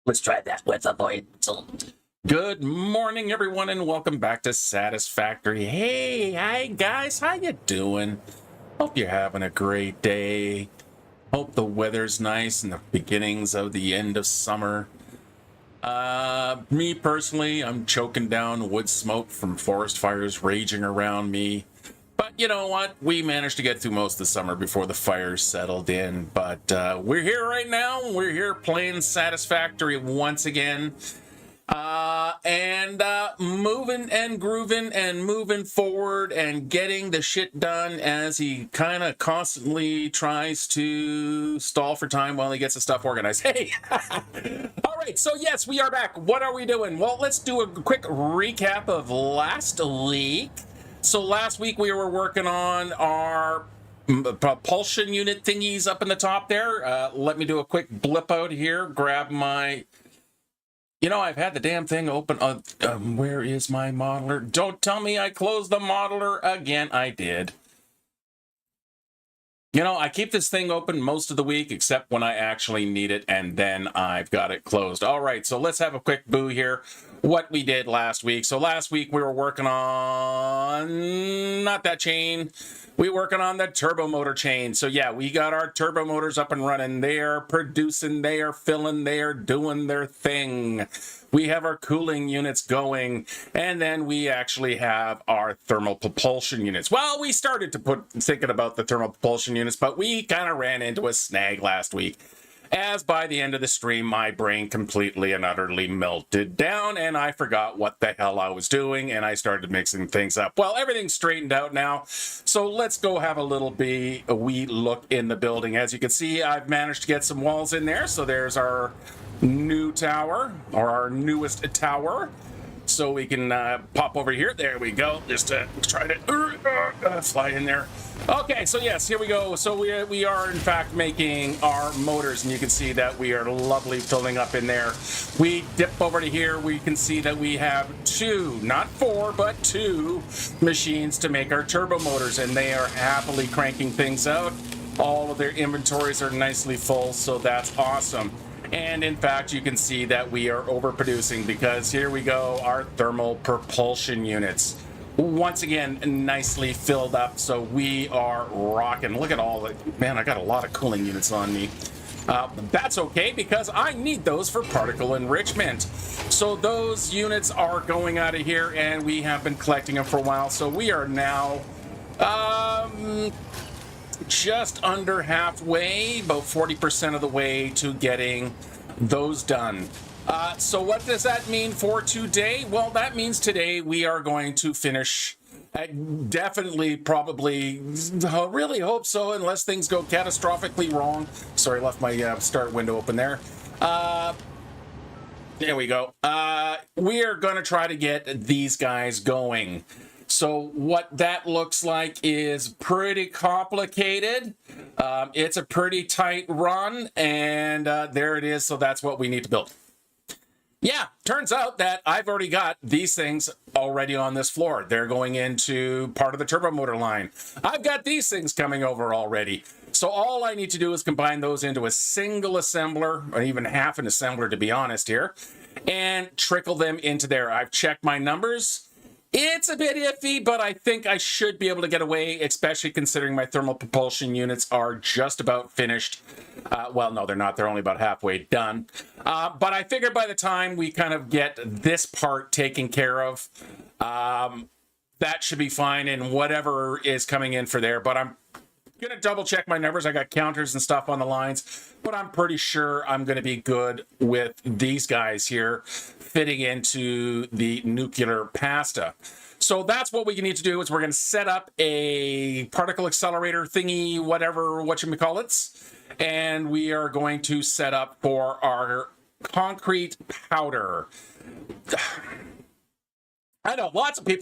Let's try that with a void. Good morning, everyone, and welcome back to Satisfactory. Hey, hi, guys. How you doing? Hope you're having a great day. Hope the weather's nice and the beginnings of the end of summer. Me personally, I'm choking down wood smoke from forest fires raging around me. But you know what? We managed to get through most of the summer before the fires settled in. But we're here right now. We're here playing Satisfactory once again. And moving and grooving and moving forward and getting the shit done as he kind of constantly tries to stall for time while he gets the stuff organized. Hey! All right, so yes, we are back. What are we doing? Well, let's do a quick recap of last week. So last week we were working on our propulsion unit thingies up in the top there. Let me do a quick blip out here, grab my... You know, I've had the damn thing open. Where is my modeler? Don't tell me I closed the modeler again. I did. You know, I keep this thing open most of the week, except when I actually need it, and then I've got it closed. All right, so let's have a quick boo here. What we did last week. So last week we were working on, not that chain, we were working on the turbo motor chain. So yeah, we got our turbo motors up and running. They are producing, they are filling, they are doing their thing. We have our cooling units going, and then we actually have our thermal propulsion units. Well, we started to thinking about the thermal propulsion units, but we kind of ran into a snag last week. As by the end of the stream, my brain completely and utterly melted down, and I forgot what the hell I was doing, and I started mixing things up. Well, everything's straightened out now, so let's go have a wee look in the building. As you can see, I've managed to get some walls in there, so there's our new tower, or our newest tower. So we can pop over here. There we go. Just try to fly in there. Okay, so yes, here we go. So we are in fact making our motors, and you can see that we are lovely filling up in there. We dip over to here. We can see that we have two, not four, but two machines to make our turbo motors, and they are happily cranking things out. All of their inventories are nicely full, so that's awesome. And in fact, you can see that we are overproducing because here we go, our thermal propulsion units. Once again, nicely filled up, so we are rocking. Look at all the, man, I got a lot of cooling units on me. That's okay because I need those for particle enrichment. So those units are going out of here, and we have been collecting them for a while. So we are now just under halfway, about 40% of the way to getting those done. So what does that mean for today? Well, that means today we are going to finish, definitely, probably, really hope so, unless things go catastrophically wrong. Sorry, left my start window open there. There we go. We are going to try to get these guys going. So what that looks like is pretty complicated. It's a pretty tight run, and there it is. So that's what we need to build. Yeah, turns out that I've already got these things already on this floor. They're going into part of the turbo motor line. I've got these things coming over already. So all I need to do is combine those into a single assembler, or even half an assembler to be honest here, and trickle them into there. I've checked my numbers. It's a bit iffy, but I think I should be able to get away, especially considering my thermal propulsion units are just about finished. Well, no, they're not. They're only about halfway done. But I figured by the time we kind of get this part taken care of, that should be fine, and whatever is coming in for there. But I'm going to double check my numbers. I got counters and stuff on the lines, but I'm pretty sure I'm going to be good with these guys here fitting into the nuclear pasta. So that's what we need to do is we're going to set up a particle accelerator thingy, whatever, whatchamacallits, and we are going to set up for our concrete powder. I know lots of people